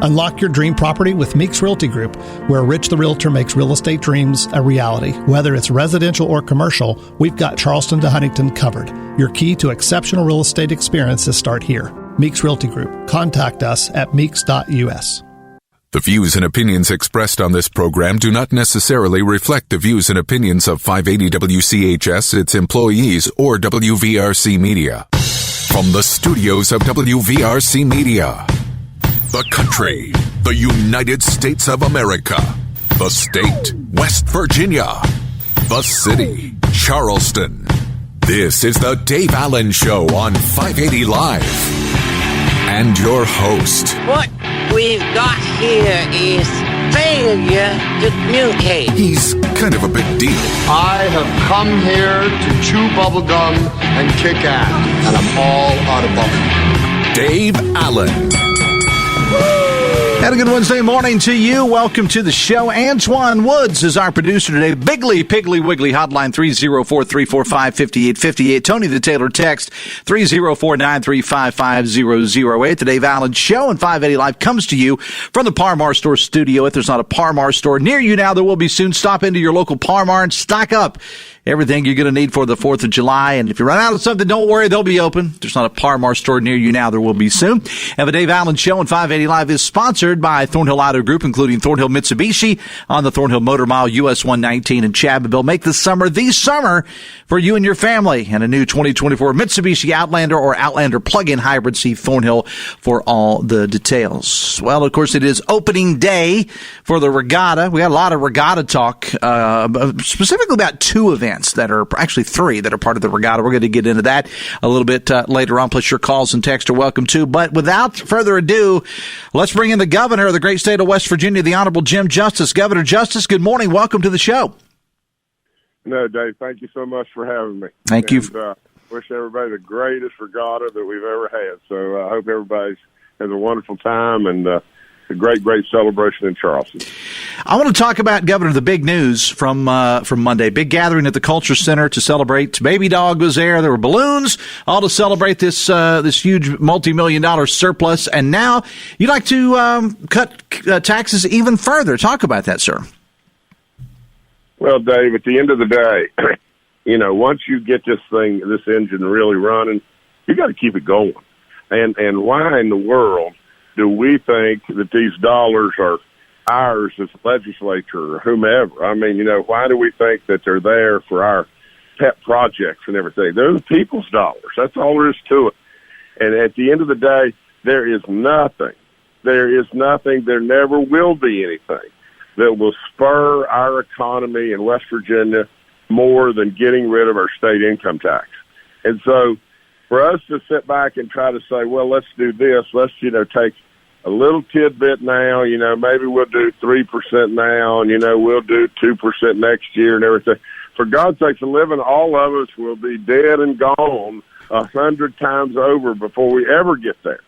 Unlock your dream property with Meeks Realty Group, where Rich the Realtor makes real estate dreams a reality. Whether it's residential or commercial, we've got Charleston to Huntington covered. Your key to exceptional real estate experiences start here. Meeks Realty Group. Contact us at meeks.us. The views and opinions expressed on this program do not necessarily reflect the views and opinions of 580 WCHS, its employees, or WVRC Media. From the studios of WVRC Media, the country, the United States of America, the state, West Virginia, the city, Charleston. This is the Dave Allen Show on 580 Live. And your host. What we've got here is failure to communicate. He's kind of a big deal. I have come here to chew bubblegum and kick ass, and I'm all out of bubblegum. Dave Allen. And a good Wednesday morning to you. Welcome to the show. Antoine Woods is our producer today. Bigly, Piggly, Wiggly, hotline 304-345-5858. Tony the Tailor text 304-935-5008. The Dave Allen Show and 580 Live comes to you from the Parmar Store studio. If there's not a Parmar store near you now, there will be soon. Stop into your local Parmar and stock up everything you're going to need for the 4th of July. And if you run out of something, don't worry, they'll be open. If there's not a Parmar store near you now, there will be soon. And the Dave Allen Show and 580 Live is sponsored by Thornhill Auto Group, including Thornhill Mitsubishi on the Thornhill Motor Mile, US 119 in Chapmanville. Make this summer the summer for you and your family. And a new 2024 Mitsubishi Outlander or Outlander plug-in hybrid. See Thornhill for all the details. Well, of course, it is opening day for the Regatta. We got a lot of Regatta talk, specifically about two events that are actually three that are part of the Regatta. We're going to get into that a little bit later on, plus your calls and texts are welcome too. But without further ado, let's bring in the governor of the great state of West Virginia, the Honorable Jim Justice. Governor Justice, good morning. Welcome to the show. No, Dave, thank you so much for having me. Thank you. Wish everybody the greatest Regatta that we've ever had. So I hope everybody has a wonderful time and a great celebration in Charleston. I want to talk about, Governor, the big news from Monday. Big gathering at the Culture Center to celebrate. Baby Dog was there. There were balloons, all to celebrate this huge multi-million-dollar surplus. And now you'd like to cut taxes even further. Talk about that, sir. Well, Dave, at the end of the day, once you get this engine really running, you got to keep it going. And why in the world do we think that these dollars are ours as legislature or whomever? I mean, why do we think that they're there for our pet projects and everything? They're the people's dollars. That's all there is to it. And at the end of the day, there is nothing, there never will be anything that will spur our economy in West Virginia more than getting rid of our state income tax. And so for us to sit back and try to say, well, let's do this, let's, take a little tidbit now, maybe we'll do 3% now, and, we'll do 2% next year and everything. For God's sakes, all of us will be dead and gone 100 times over before we ever get there.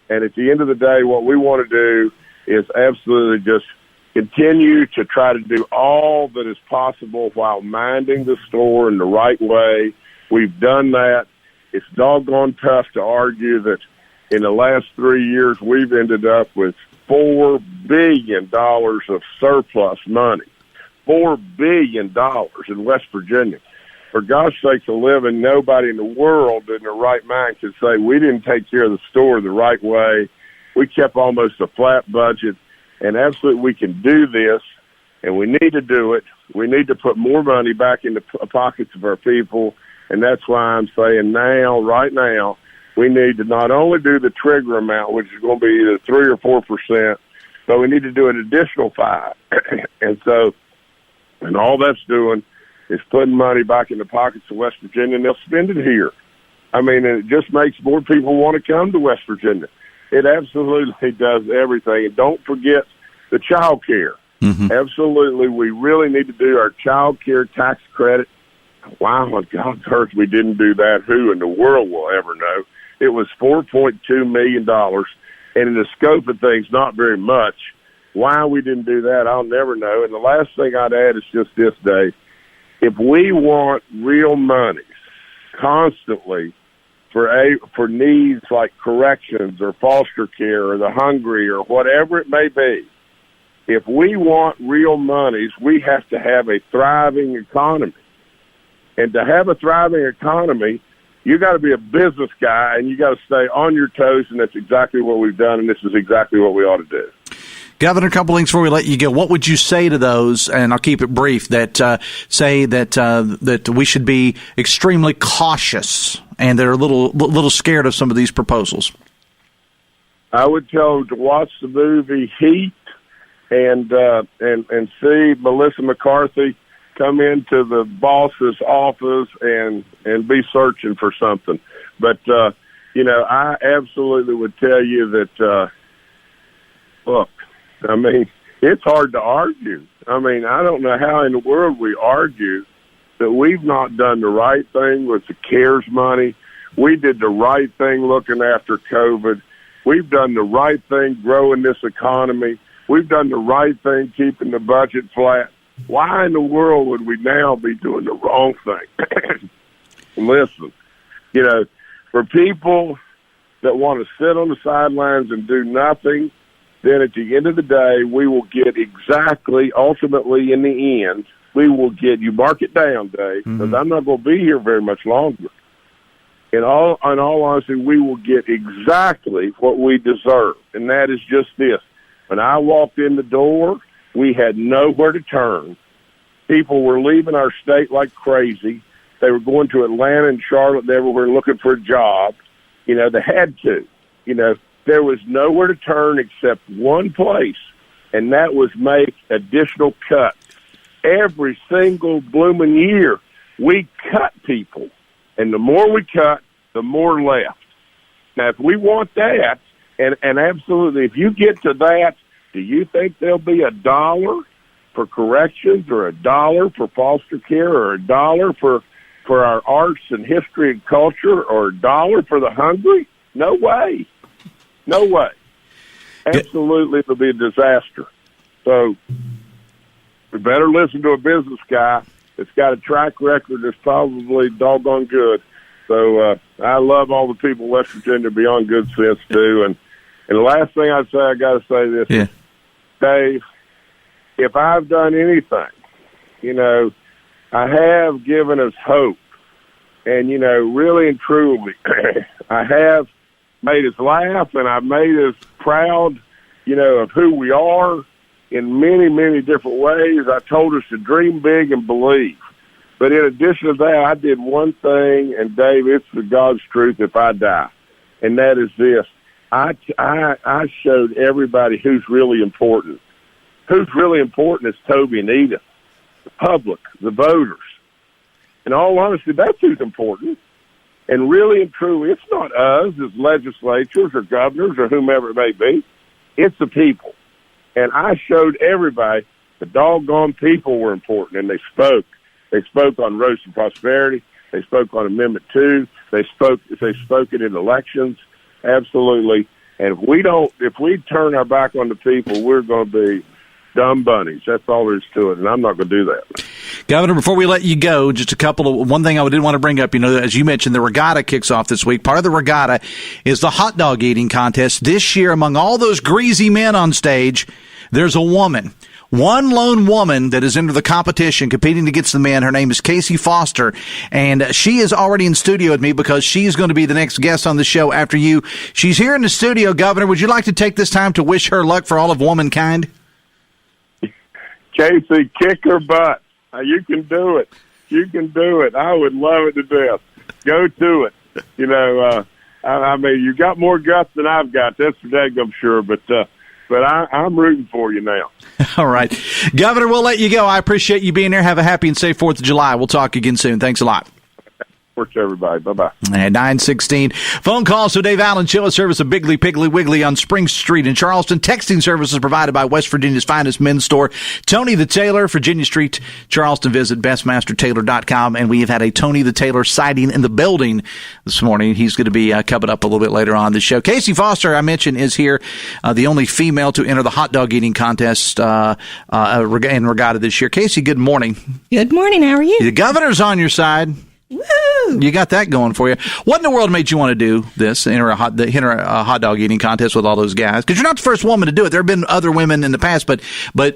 And at the end of the day, what we want to do is absolutely just continue to try to do all that is possible while minding the store in the right way. We've done that. It's doggone tough to argue that in the last 3 years we've ended up with $4 billion of surplus money. $4 billion in West Virginia. For God's sakes, nobody in the world in their right mind can say we didn't take care of the store the right way. We kept almost a flat budget. And absolutely, we can do this, and we need to do it. We need to put more money back in the pockets of our people, and that's why I'm saying right now, we need to not only do the trigger amount, which is going to be either 3 or 4%, but we need to do an additional 5%. And all that's doing is putting money back in the pockets of West Virginia, and they'll spend it here. I mean, it just makes more people want to come to West Virginia. It absolutely does everything. And don't forget the child care. Mm-hmm. Absolutely, we really need to do our child care tax credit. Wow, on God's earth, we didn't do that. Who in the world will ever know? It was $4.2 million, and in the scope of things, not very much. Why we didn't do that, I'll never know. And the last thing I'd add is just this, Dave. If we want real money constantly for needs like corrections or foster care or the hungry or whatever it may be. If we want real monies, we have to have a thriving economy. And to have a thriving economy, you got to be a business guy, and you got to stay on your toes, and that's exactly what we've done, and this is exactly what we ought to do. Governor, a couple things before we let you go. What would you say to those, and I'll keep it brief, that say that we should be extremely cautious and they're a little scared of some of these proposals? I would tell them to watch the movie Heat and see Melissa McCarthy come into the boss's office and be searching for something. But, I absolutely would tell you that, look, I mean, it's hard to argue. I mean, I don't know how in the world we argue that we've not done the right thing with the CARES money. We did the right thing looking after COVID. We've done the right thing growing this economy. We've done the right thing keeping the budget flat. Why in the world would we now be doing the wrong thing? Listen, for people that want to sit on the sidelines and do nothing, then at the end of the day, we will get exactly, ultimately in the end, we will get, you mark it down, Dave, because I'm not going to be here very much longer. In all honesty, we will get exactly what we deserve, and that is just this. When I walked in the door, we had nowhere to turn. People were leaving our state like crazy. They were going to Atlanta and Charlotte and everywhere looking for a job. They had to. There was nowhere to turn except one place, and that was make additional cuts. Every single blooming year, we cut people, and the more we cut, the more left. Now, if we want that, and absolutely, if you get to that, do you think there'll be $1 for corrections or $1 for foster care or $1 for our arts and history and culture or $1 for the hungry? No way. No way. Absolutely, it'll be a disaster. So we better listen to a business guy that's got a track record that's probably doggone good. So I love all the people in West Virginia beyond good sense, too. And the last thing I'd say, I got to say this. Yeah. Dave, if I've done anything, I have given us hope. And, really and truly, I have made us laugh and I've made us proud, of who we are in many, many different ways. I told us to dream big and believe. But in addition to that, I did one thing, and Dave, it's the God's truth if I die. And that is this. I showed everybody who's really important. Who's really important is Toby and Edith, the public, the voters. In all honesty, that's who's important. And really and truly, it's not us as legislatures or governors or whomever it may be. It's the people. And I showed everybody the doggone people were important, and they spoke. They spoke on roads to prosperity. They spoke on Amendment 2. They spoke it in elections. Absolutely. And if we turn our back on the people, we're going to be dumb bunnies. That's all there is to it, and I'm not going to do that. Governor, before we let you go, just one thing I did want to bring up. As you mentioned, the Regatta kicks off this week. Part of the Regatta is the hot dog eating contest. This year, among all those greasy men on stage, there's a woman. One lone woman that is into the competition, competing against the men. Her name is Kaci Foster, and she is already in studio with me because she's going to be the next guest on the show after you. She's here in the studio, Governor. Would you like to take this time to wish her luck for all of womankind? Kaci, kick her butt. You can do it. You can do it. I would love it to death. Go to it. I mean, you got more guts than I've got. That's for daggum sure, but I'm rooting for you now. All right. Governor, we'll let you go. I appreciate you being here. Have a happy and safe 4th of July. We'll talk again soon. Thanks a lot. Works, everybody. Bye-bye. At 9:16. Phone calls to Dave Allen Chiller Service of Biggly Piggly Wiggly on Spring Street in Charleston. Texting services provided by West Virginia's finest men's store, Tony the Tailor, Virginia Street, Charleston. Visit bestmastertailor.com. And we have had a Tony the Tailor sighting in the building this morning. He's going to be coming up a little bit later on the show. Kaci Foster, I mentioned, is here, the only female to enter the hot dog eating contest in Regatta this year. Kaci, good morning. Good morning. How are you? The governor's on your side. Woo! You got that going for you. What in the world made you want to do this, enter a hot dog eating contest with all those guys? Because you're not the first woman to do it. There have been other women in the past, but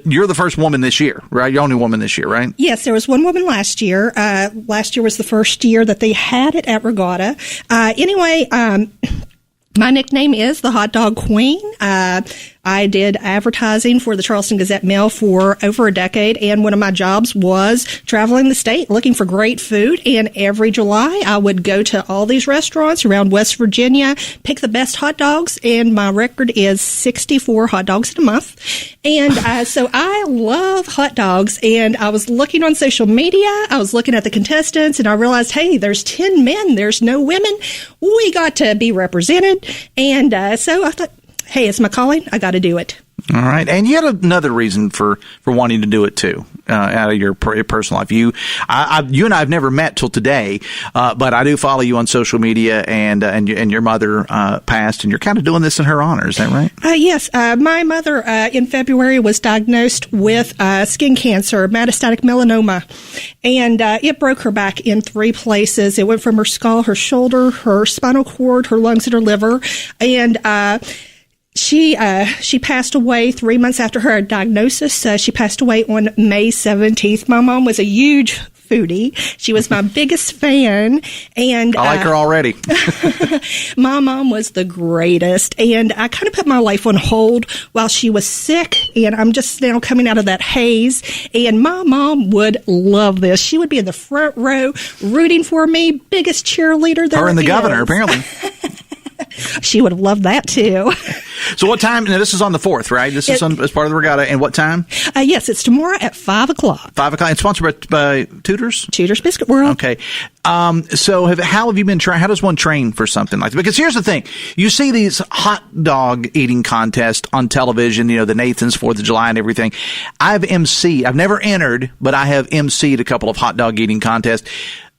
you're the first woman this year, right? You're the only woman this year, right? Yes, there was one woman last year. Last year was the first year that they had it at Regatta. My nickname is the Hot Dog Queen. I did advertising for the Charleston Gazette-Mail for over a decade, and one of my jobs was traveling the state looking for great food. And every July, I would go to all these restaurants around West Virginia, pick the best hot dogs, and my record is 64 hot dogs in a month. And so I love hot dogs, and I was looking on social media, I was looking at the contestants, and I realized, hey, there's 10 men, there's no women. We got to be represented. And so I thought, hey, it's my calling. I got to do it. All right. And you had another reason for wanting to do it, too, out of your personal life. You and I have never met till today, but I do follow you on social media, and your mother passed, and you're kind of doing this in her honor. Is that right? Yes. My mother in February was diagnosed with skin cancer, metastatic melanoma, and it broke her back in 3 places. It went from her skull, her shoulder, her spinal cord, her lungs, and her liver. And She passed away 3 months after her diagnosis. She passed away on May 17th. My mom was a huge foodie. She was my biggest fan. And I like her already. My mom was the greatest. And I kind of put my life on hold while she was sick. And I'm just now coming out of that haze. And my mom would love this. She would be in the front row rooting for me. Biggest cheerleader there. Her and the governor, apparently. She would have loved that, too. So what time? Now, this is on the 4th, right? This is as part of the Regatta. And what time? Yes, it's tomorrow at 5 o'clock. 5 o'clock. It's sponsored by Tudor's? Tudor's Biscuit World. Okay. So how have you been trying? How does one train for something like that? Because here's the thing. You see these hot dog eating contests on television, the Nathan's 4th of July and everything. I've never entered, but I have emceed a couple of hot dog eating contests.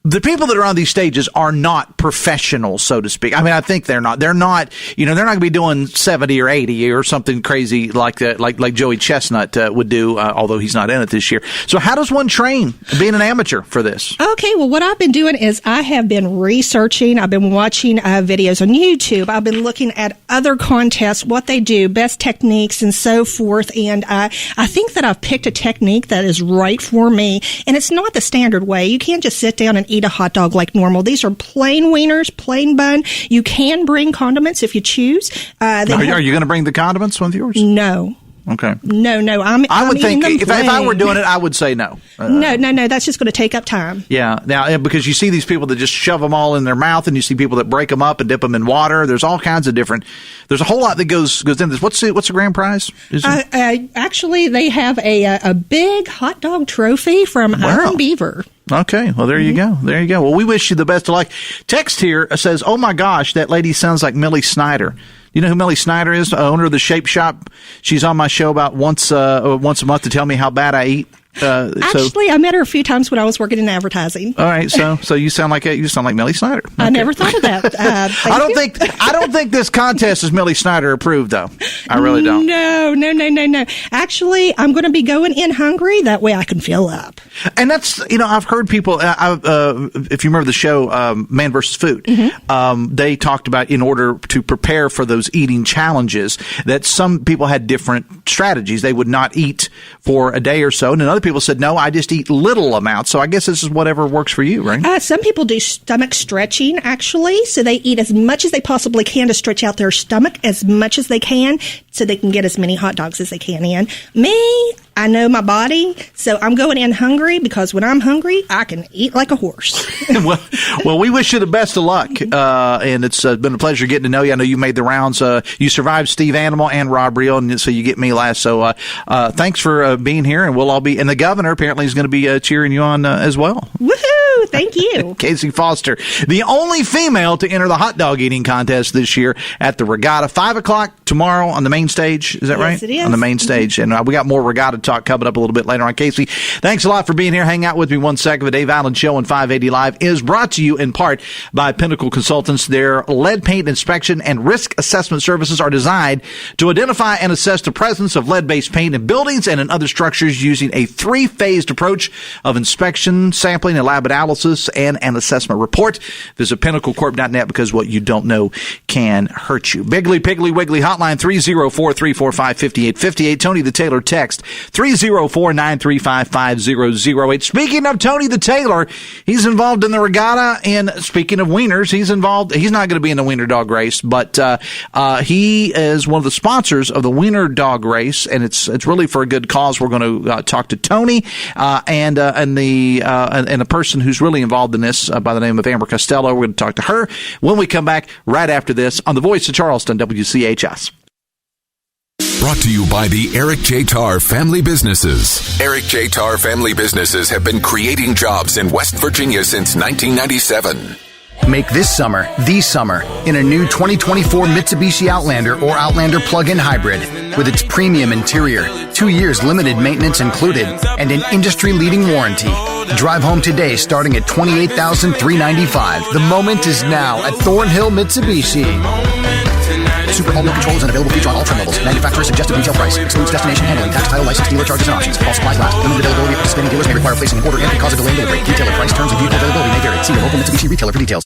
The people that are on these stages are not professionals, so to speak. I mean, I think they're not. They're not, they're not going to be doing 70 or 80 or something crazy like that, like Joey Chestnut would do, although he's not in it this year. So how does one train being an amateur for this? Okay, well, what I've been doing is I have been researching. I've been watching videos on YouTube. I've been looking at other contests, what they do, best techniques, and so forth. And I think that I've picked a technique that is right for me. And it's not the standard way. You can't just sit down and eat a hot dog like normal. These are plain wieners, plain bun. You can bring condiments if you choose. Are you going to bring the condiments with yours? No. Okay. No. I would think if I were doing it, I would say no. No. That's just going to take up time. Yeah. Now, because you see these people that just shove them all in their mouth, and you see people that break them up and dip them in water. There's all kinds of different. There's a whole lot that goes into this. What's the grand prize? Actually, they have a big hot dog trophy from Iron Beaver. Okay, well, there you go. There you go. Well, we wish you the best of luck. Text here says, oh, my gosh, that lady sounds like Millie Snyder. You know who Millie Snyder is, owner of the Shape Shop? She's on my show about once a month to tell me how bad I eat. Actually, I met her a few times when I was working in advertising. All right, so you sound like Millie Snyder. Okay. I never thought of that. I don't think this contest is Millie Snyder approved, though. I really don't. No. Actually, I'm going to be going in hungry. That way, I can fill up. And that's I've heard people. If you remember the show Man vs. Food, they talked about in order to prepare for those eating challenges that some people had different strategies. They would not eat for a day or so, and other people said, no, I just eat little amounts. So I guess this is whatever works for you, right? Some people do stomach stretching, actually. So they eat as much as they possibly can to stretch out their stomach as much as they can so they can get as many hot dogs as they can in. Me, I know my body, so I'm going in hungry because when I'm hungry, I can eat like a horse. well, we wish you the best of luck, and it's been a pleasure getting to know you. I know you made the rounds. You survived Steve Animal and Rob Reel, and so you get me last. So thanks for being here, and we'll all be. And the governor apparently is going to be cheering you on as well. Woohoo! Thank you. Kaci Foster, the only female to enter the hot dog eating contest this year at the Regatta. 5 o'clock tomorrow on the main stage. Is that right? Yes, it is. On the main stage. And we got more Regatta talk coming up a little bit later on. Kaci, thanks a lot for being here. Hang out with me 1 second. The Dave Allen Show on 580 Live is brought to you in part by Pinnacle Consultants. Their lead paint inspection and risk assessment services are designed to identify and assess the presence of lead-based paint in buildings and in other structures using a 3-phased approach of inspection, sampling, and lab analysis analysis and an assessment report. Visit pinnaclecorp.net because what you don't know can hurt you. Biggly, Piggly, Wiggly hotline 304-345-5858. Tony the Tailor text 304-935-5008. Speaking of Tony the Tailor, he's involved in the regatta, and speaking of wieners, he's not going to be in the wiener dog race, but he is one of the sponsors of the wiener dog race, and it's really for a good cause. We're going to talk to Tony and a person who's really involved in this by the name of Amber Costello. We're going to talk to her when we come back right after this on the Voice of Charleston, WCHS. Brought to you by the Eric J. Tarr Family Businesses. Eric J. Tarr Family Businesses have been creating jobs in West Virginia since 1997. Make this summer the summer in a new 2024 Mitsubishi Outlander or Outlander plug-in hybrid. With its premium interior, 2 years limited maintenance included, and an industry-leading warranty. Drive home today starting at $28,395. The moment is now at Thornhill Mitsubishi. Super All-Wheel Control is an available feature on all trim levels. Manufacturer suggested retail price. Excludes destination handling, tax, title, license, dealer charges, and options. All supplies last. Limited availability of participating dealers may require placing an order and cause of delay in delivery. Retailer price, terms, and vehicle availability may vary. See your local Mitsubishi retailer for details.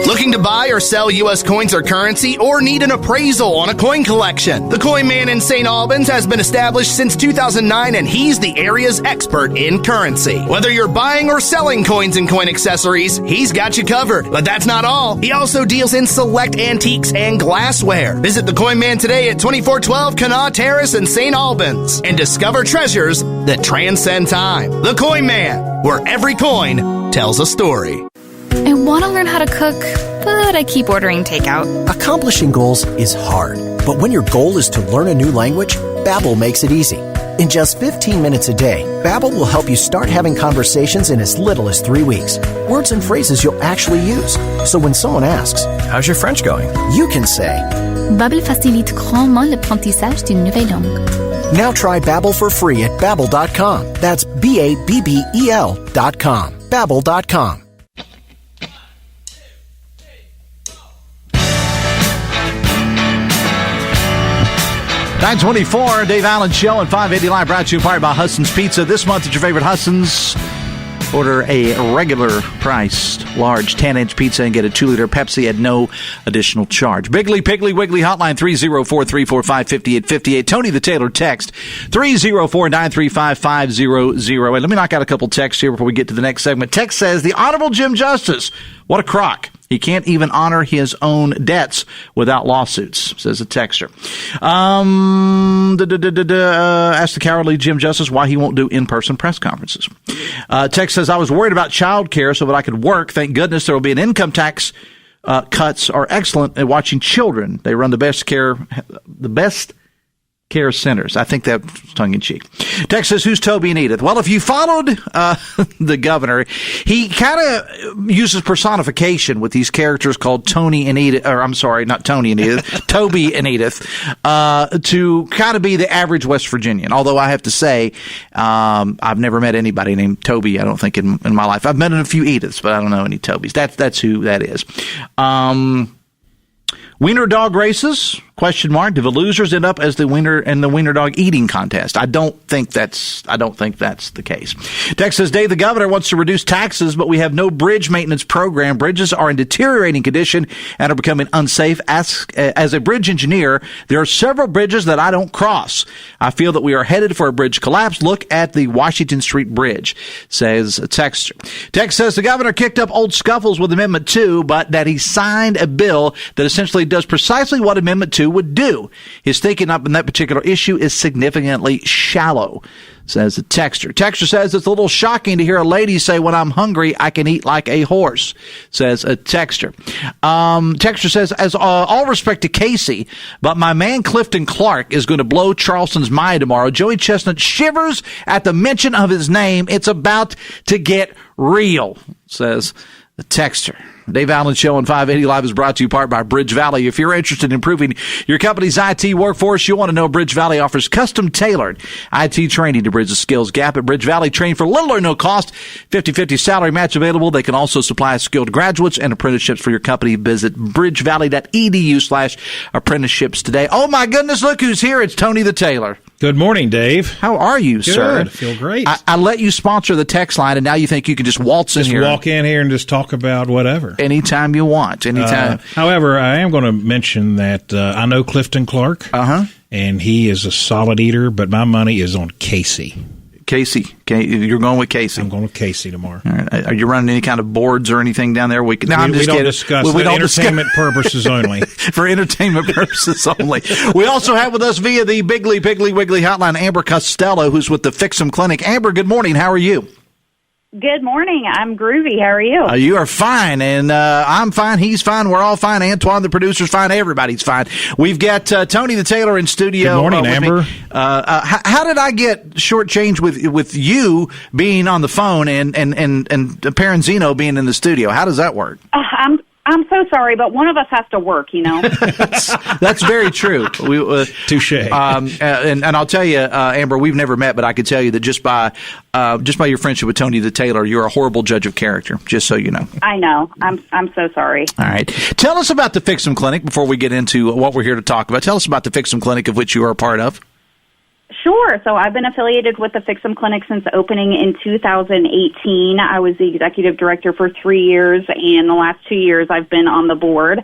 Looking to buy or sell U.S. coins or currency, or need an appraisal on a coin collection? The Coin Man in St. Albans has been established since 2009, and he's the area's expert in currency. Whether you're buying or selling coins and coin accessories, he's got you covered. But that's not all. He also deals in select antiques and glassware. Visit the Coin Man today at 2412 Kanawha Terrace in St. Albans and discover treasures that transcend time. The Coin Man, where every coin tells a story. I want to learn how to cook, but I keep ordering takeout. Accomplishing goals is hard, but when your goal is to learn a new language, Babbel makes it easy. In just 15 minutes a day, Babbel will help you start having conversations in as little as 3 weeks. Words and phrases you'll actually use. So when someone asks, "How's your French going?" you can say, Babbel facilite grandement l'apprentissage d'une nouvelle langue. Now try Babbel for free at Babbel.com. That's Babbel.com. Babbel.com. 924, Dave Allen Show and 580 Live, brought to you by Hudson's Pizza. This month at your favorite Hudson's, order a regular priced large 10-inch pizza and get a 2-liter Pepsi at no additional charge. Biggly, Piggly, Wiggly hotline 304-345-5858. Tony the Tailor text 304-935-5008. Let me knock out a couple texts here before we get to the next segment. Text says, the Honorable Jim Justice, what a crock. He can't even honor his own debts without lawsuits, says a texter. Ask the cowardly Jim Justice why he won't do in-person press conferences. Text says, I was worried about child care so that I could work. Thank goodness there will be an income tax. Cuts are excellent at watching children. They run the best care centers. I think that's tongue-in-cheek. Text says, who's Toby and Edith? Well, if you followed the governor, he kind of uses personification with these characters called Tony and Edith, or I'm sorry, not Tony and Edith, Toby and Edith, to kind of be the average West Virginian. Although I have to say, I've never met anybody named Toby, I don't think, in my life. I've met a few Ediths, but I don't know any Tobys. That's who that is. Wiener dog races? Question mark. Do the losers end up as the winner in the wiener dog eating contest? I don't think that's the case. Text says, Dave, the governor wants to reduce taxes, but we have no bridge maintenance program. Bridges are in deteriorating condition and are becoming unsafe. As a bridge engineer, there are several bridges that I don't cross. I feel that we are headed for a bridge collapse. Look at the Washington Street Bridge, says a texter. Text says the governor kicked up old scuffles with Amendment 2, but that he signed a bill that essentially does precisely what Amendment 2 would do. His thinking up in that particular issue is significantly shallow, says the texter. Texter says it's a little shocking to hear a lady say, when I'm hungry, I can eat like a horse, says a texter. Texter says, as all respect to Kaci, but my man Clifton Clark is going to blow Charleston's mind tomorrow. Joey Chestnut shivers at the mention of his name. It's about to get real, says the texter. Dave Allen Show on 580 Live is brought to you in part by Bridge Valley. If you're interested in improving your company's IT workforce, you'll want to know Bridge Valley offers custom-tailored IT training to bridge the skills gap. At Bridge Valley, train for little or no cost. 50-50 salary match available. They can also supply skilled graduates and apprenticeships for your company. Visit bridgevalley.edu/apprenticeships today. Oh, my goodness, look who's here. It's Tony the Tailor. Good morning, Dave. How are you, sir? Good. Feel great. I let you sponsor the text line, and now you think you can just waltz in here. Just walk in here and just talk about whatever. Anytime you want. Anytime. However, I am going to mention that I know Clifton Clark, and he is a solid eater, but my money is on Kaci. Kaci. You're going with Kaci. I'm going with Kaci tomorrow. All right. Are you running any kind of boards or anything down there? We don't discuss entertainment purposes only. For entertainment purposes only. We also have with us via the Bigly Piggly Wiggly hotline Amber Costello, who's with the Fix 'em Clinic. Amber, good morning. How are you? Good morning. I'm groovy. How are you? You are fine, and I'm fine. He's fine. We're all fine. Antoine, the producer's fine. Everybody's fine. We've got Tony the Tailor in studio. Good morning, Amber. How did I get shortchanged with you being on the phone and Parenzino being in the studio? How does that work? I'm so sorry, but one of us has to work, you know. That's very true. Touche. And I'll tell you, Amber, we've never met, but I could tell you that just by your friendship with Tony the Tailor, you're a horrible judge of character. Just so you know. I know. I'm so sorry. All right. Tell us about the Fix 'em Clinic before we get into what we're here to talk about. Tell us about the Fix 'em Clinic of which you are a part of. Sure. So I've been affiliated with the Fix 'em Clinic since opening in 2018. I was the executive director for 3 years, and the last 2 years I've been on the board.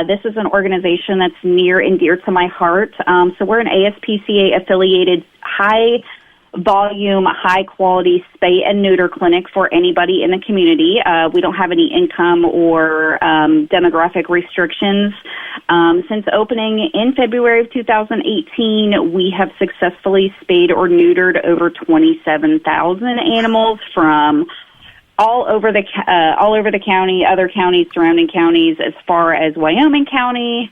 This is an organization that's near and dear to my heart. So we're an ASPCA-affiliated high-volume, high-quality spay and neuter clinic for anybody in the community. We don't have any income or demographic restrictions. Since opening in February of 2018, we have successfully spayed or neutered over 27,000 animals from all over the county, other counties, surrounding counties, as far as Wyoming County.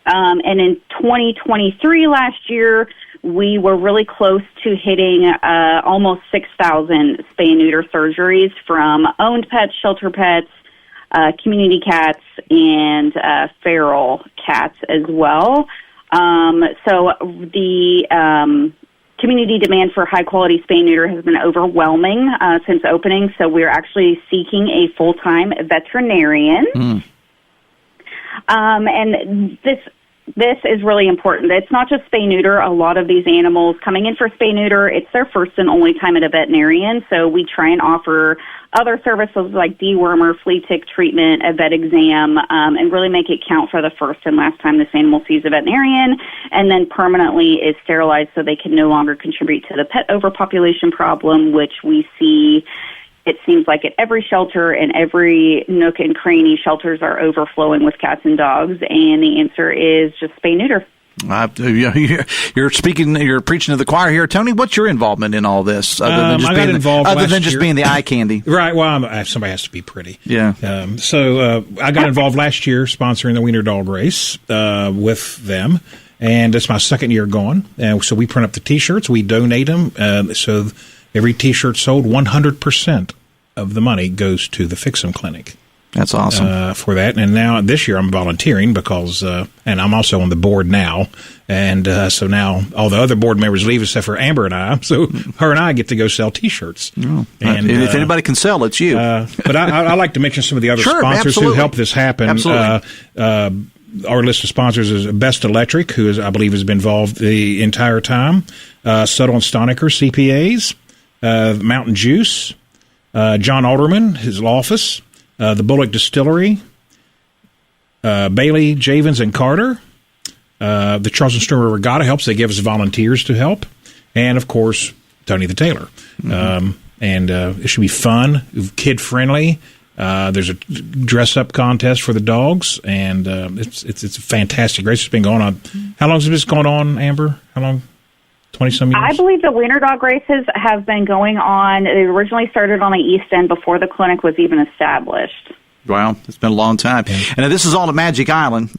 And in 2023, last year, we were really close to hitting almost 6,000 spay and neuter surgeries from owned pets, shelter pets, community cats, and feral cats as well. So the community demand for high-quality spay and neuter has been overwhelming since opening, so we're actually seeking a full-time veterinarian. And this is really important. It's not just spay-neuter. A lot of these animals coming in for spay-neuter, it's their first and only time at a veterinarian, so we try and offer other services like dewormer, flea tick treatment, a vet exam, and really make it count for the first and last time this animal sees a veterinarian, and then permanently is sterilized so they can no longer contribute to the pet overpopulation problem, which we see. It seems like at every shelter and every nook and cranny, shelters are overflowing with cats and dogs, and the answer is just spay-neuter. You're preaching to the choir here. Tony, what's your involvement in all this? Other than just being the eye candy. Right. Well, somebody has to be pretty. Yeah. So I got involved last year sponsoring the Wiener Dog Race with them. And it's my second year going. So we print up the T-shirts. We donate them. So every T-shirt sold, 100% of the money goes to the Fix 'em Clinic. That's awesome. For that. And now this year I'm volunteering because, and I'm also on the board now. And so now all the other board members leave except for Amber and I. So her and I get to go sell T-shirts. Oh. And if anybody can sell, it's you. But I like to mention some of the other sponsors who help this happen. Absolutely. Our list of sponsors is Best Electric, who I believe has been involved the entire time. Suttle and Stoniker CPAs, Mountain Juice, John Alderman, his law office, the Bullock Distillery, Bailey, Javins, and Carter. The Charleston Storm Regatta helps. They give us volunteers to help. And, of course, Tony the Tailor. And it should be fun, kid-friendly. There's a dress-up contest for the dogs, and it's a fantastic race. It's been going on. How long has this going on, Amber? How long? 20-some years? I believe the Wiener Dog races have been going on. They originally started on the East End before the clinic was even established. Wow, it's been a long time. Yeah. And this is all at Magic Island.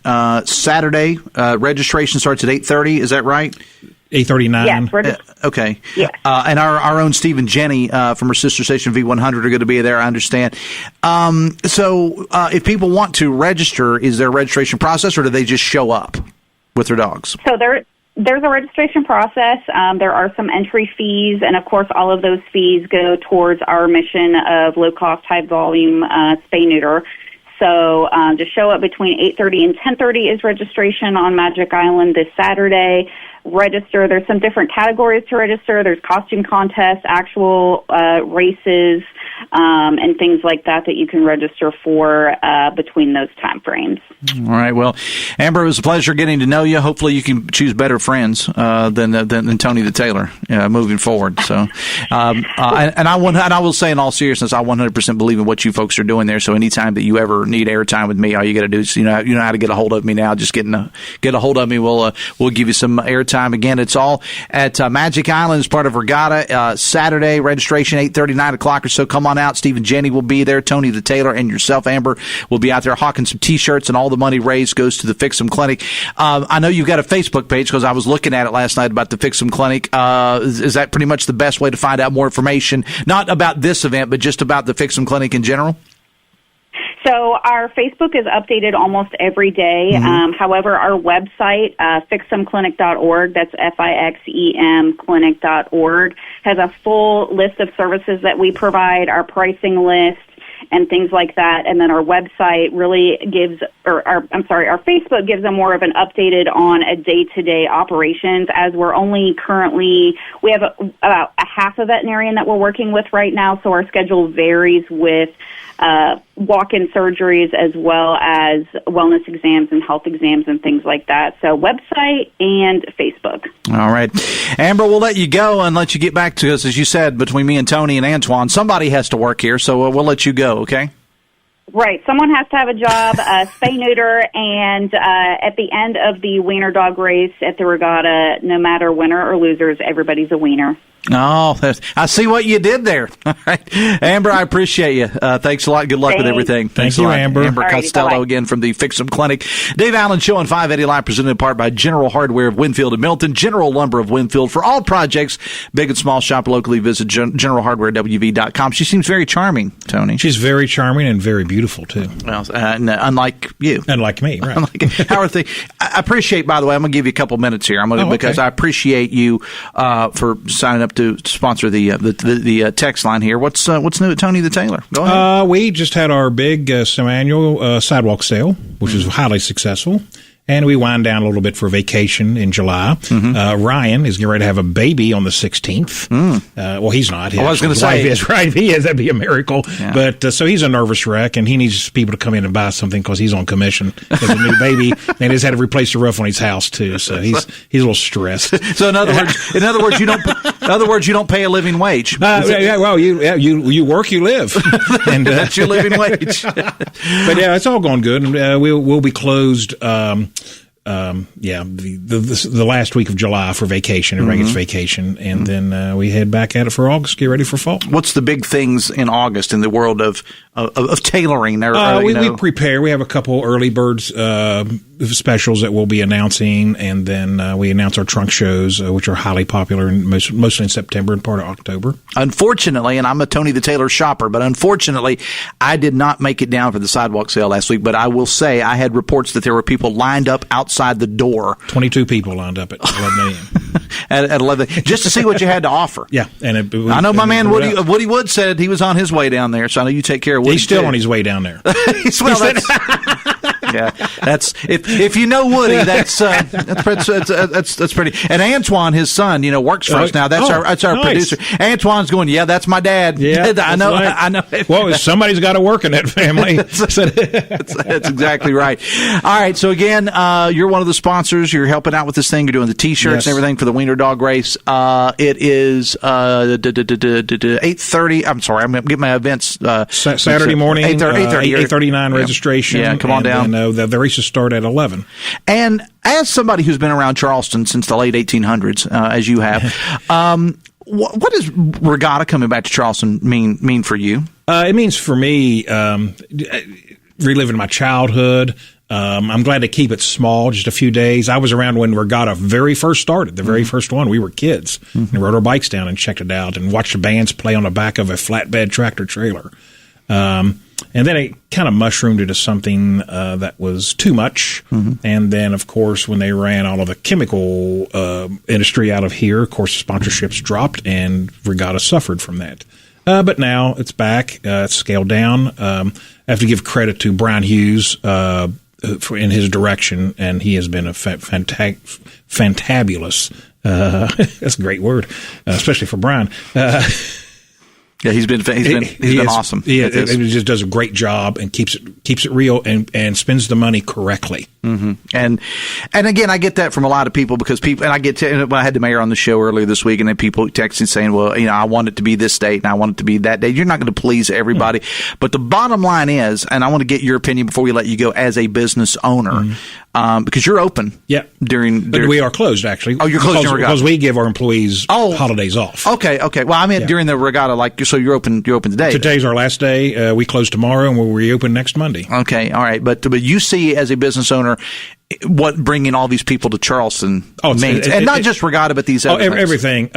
Saturday, registration starts at 8:30. Is that right? 8:39. Yes, okay. Yes. And our own Steve and Jenny from our sister station V100 are going to be there, I understand. So if people want to register, is there a registration process, or do they just show up with their dogs? So there's a registration process. There are some entry fees, and of course all of those fees go towards our mission of low-cost, high-volume spay-neuter. So just show up between 8:30 and 10:30 is registration on Magic Island this Saturday. register. There's some different categories to register. There's costume contests, actual races, and things like that you can register for between those time frames. All right. Well, Amber, it was a pleasure getting to know you. Hopefully you can choose better friends than Tony the Tailor moving forward. So, and I will say in all seriousness, I 100% believe in what you folks are doing there. So anytime that you ever need airtime with me, all you got to do is, you know how to get a hold of me now. Just get a hold of me. We'll give you some airtime. Again, it's all at Magic Island as part of Regatta. Saturday, registration 8:30, 9 o'clock or so. Come on out. Steve and Jenny will be there. Tony the Tailor and yourself, Amber, will be out there hawking some T-shirts, and all the money raised goes to the Fix 'em Clinic. I know you've got a Facebook page because I was looking at it last night about the Fix 'em Clinic. Is that pretty much the best way to find out more information? Not about this event, but just about the Fix 'em Clinic in general? So our Facebook is updated almost every day. However, our website, fixemclinic.org, that's FIXEM clinic.org, has a full list of services that we provide, our pricing list, and things like that. And then our website really gives, our Facebook gives them more of an updated on a day-to-day operations, as we're only currently, we have about a half a veterinarian that we're working with right now, so our schedule varies with walk-in surgeries as well as wellness exams and health exams and things like that. So website and Facebook. All right. Amber, we'll let you go and let you get back to us. As you said, between me and Tony and Antoine, somebody has to work here, so we'll let you go, okay? Right. Someone has to have a job, spay, neuter, and at the end of the wiener dog race at the regatta, no matter winner or losers, everybody's a wiener. Oh, I see what you did there. All right. Amber, I appreciate you. Thanks a lot. Good luck with everything. Thank you, Amber. Amber Costello again from the Fix 'em Clinic. Dave Allen Show on 580 Live, presented in part by General Hardware of Winfield and Milton, General Lumber of Winfield. For all projects, big and small, shop locally. Visit generalhardwarewv.com. She seems very charming, Tony. She's very charming and very beautiful, too. Well, unlike you. Unlike me, right. How are things? I appreciate, by the way, I'm going to give you a couple minutes here. Because I appreciate you for signing up to sponsor the text line here. What's new at Tony the Tailor? Go ahead. We just had our big semi-annual sidewalk sale, which was highly successful. And we wind down a little bit for vacation in July. Ryan is getting ready to have a baby on the 16th. Well, he's not. I was going to say. He is. That'd be a miracle. Yeah. But so he's a nervous wreck, and he needs people to come in and buy something because he's on commission as a new baby. And he's had to replace the roof on his house too. So he's a little stressed. So in other words, you don't pay a living wage. You work, you live, and that's your living wage. But yeah, it's all going good, and we'll be closed. The last week of July for vacation. Everybody gets vacation, and then we head back at it for August. Get ready for fall. What's the big things in August in the world of tailoring? We prepare. We have a couple early birds specials that we'll be announcing, and then we announce our trunk shows, which are highly popular, mostly in September and part of October. Unfortunately, and I'm a Tony the Tailor shopper, but unfortunately, I did not make it down for the sidewalk sale last week. But I will say I had reports that there were people lined up outside the door. 22 people lined up at 11 a.m. at 11, just to see what you had to offer. Yeah, and I know my man Woody Wood said he was on his way down there, so I know you take care of Woody. He's still on his way down there. Yeah, that's if you know Woody, that's pretty. And Antoine, his son, works for us now. That's our producer. Antoine's going, yeah, that's my dad. Yeah, I know. Well, somebody's got to work in that family. That's exactly right. All right, so again, you're one of the sponsors. You're helping out with this thing. You're doing the T-shirts and everything for the Wiener Dog Race. It is 8:30. I'm sorry, I'm going to get my events Saturday morning. 8:39 registration. Yeah, come on down. The races start at 11. And as somebody who's been around Charleston since the late 1800s, as you have, what does Regatta coming back to Charleston mean for you? It means for me reliving my childhood. I'm glad to keep it small, just a few days. I was around when Regatta very first started, the very first one. We were kids and rode our bikes down and checked it out and watched the bands play on the back of a flatbed tractor trailer. And then it kind of mushroomed into something that was too much. And then, of course, when they ran all of the chemical industry out of here, of course, sponsorships dropped and Regatta suffered from that. But now it's back. It's scaled down. I have to give credit to Brian Hughes, in his direction, and he has been a fantabulous. That's a great word, especially for Brian. Yeah, he's been awesome. Yeah, he just does a great job and keeps it real and spends the money correctly. Mm-hmm. And again, I get that from a lot of people because people, and I get when I had the mayor on the show earlier this week, and then people texting saying, well, I want it to be this date and I want it to be that date. You're not going to please everybody, but the bottom line is, and I want to get your opinion before we let you go as a business owner, because you're open. Yeah. But we are closed actually. Oh, you're closed during Regatta because we give our employees holidays off. Okay. Well, I meant during the Regatta, so you're open today. Today's our last day. We close tomorrow and we'll reopen next Monday. Okay. All right. But you see as a business owner what bringing all these people to Charleston means, and not just Regatta, but these other things. Everything.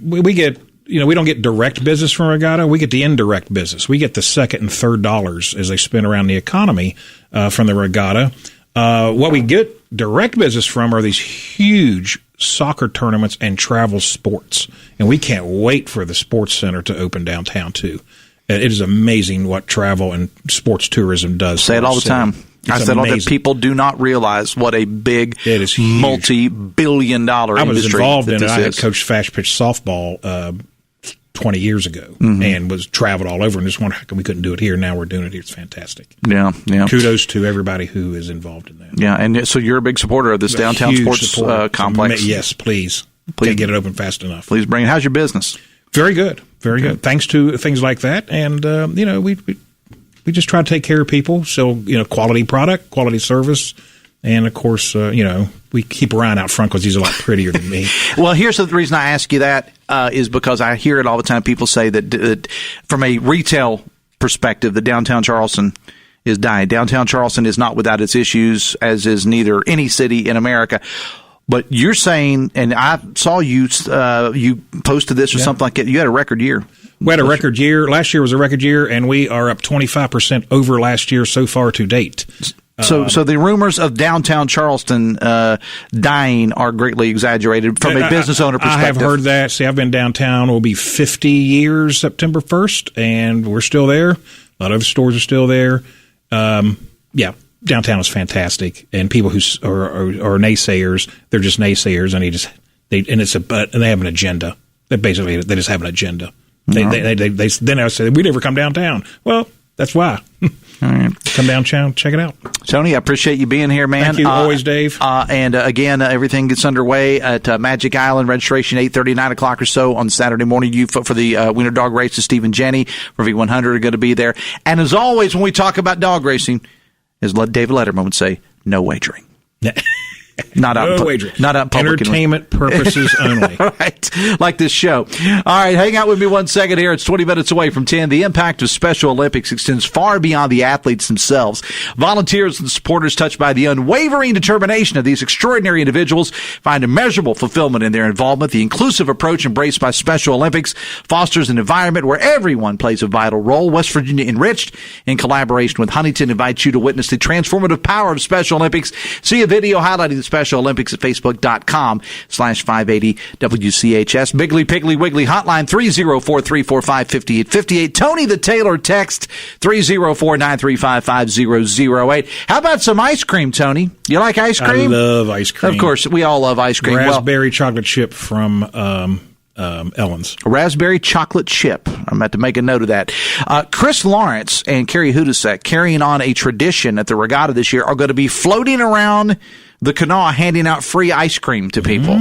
We get. We don't get direct business from Regatta. We get the indirect business. We get the second and third dollars as they spin around the economy from the Regatta. What we get direct business from are these huge soccer tournaments and travel sports. And we can't wait for the sports center to open downtown, too. It is amazing what travel and sports tourism does. Say it all the time. I said all that people do not realize what a big, multi-billion-dollar industry I was involved in it. I had is. coached fast pitch softball 20 years ago and was traveled all over and just wondered how come we couldn't do it here. Now we're doing it here. It's fantastic. Yeah. Kudos to everybody who is involved in that. Yeah, and so you're a big supporter of this downtown sports complex. Yes, please. Can't get it open fast enough. Please bring it. How's your business? Very good. Very good. Thanks to things like that. And, we just try to take care of people. So, quality product, quality service. And, of course, we keep Ryan out front because he's a lot prettier than me. Well, here's the reason I ask you that is because I hear it all the time. People say that from a retail perspective, the downtown Charleston is dying. Downtown Charleston is not without its issues, as is neither any city in America. But you're saying, and I saw you posted this or something like that, you had a record year. We had a record year. Last year was a record year, and we are up 25% over last year so far to date. So the rumors of downtown Charleston dying are greatly exaggerated from a business owner perspective. I have heard that. See, I've been downtown. Will be 50 years September 1st, and we're still there. A lot of stores are still there. Downtown is fantastic, and people who are naysayers, they're just naysayers, and they have an agenda. They just have an agenda. Then I say we never come downtown. Well, that's why. All right. Come downtown, check it out. Tony, I appreciate you being here, man. Thank you, always, Dave. And again, everything gets underway at Magic Island. Registration 8:30, 9 o'clock or so on Saturday morning. You for the Wiener Dog Races, Steve and Jenny for V100 are going to be there. And as always, when we talk about dog racing, as David Letterman would say, no wagering. Not out in public. Entertainment purposes only. Right. Like this show. All right. Hang out with me 1 second here. It's 20 minutes away from 10. The impact of Special Olympics extends far beyond the athletes themselves. Volunteers and supporters touched by the unwavering determination of these extraordinary individuals find immeasurable fulfillment in their involvement. The inclusive approach embraced by Special Olympics fosters an environment where everyone plays a vital role. West Virginia Enriched, in collaboration with Huntington, invites you to witness the transformative power of Special Olympics. See a video highlighting the Special Olympics at Facebook.com/580 WCHS. Bigly Piggly Wiggly hotline 304-345-5858. Tony the Tailor text 304-935-5008. How about some ice cream, Tony? You like ice cream? I love ice cream. Of course, we all love ice cream. Raspberry chocolate chip from Ellen's. Raspberry chocolate chip. I'm about to make a note of that. Chris Lawrence and Carrie Hudasek, carrying on a tradition at the Regatta this year, are going to be floating around the canal handing out free ice cream to people.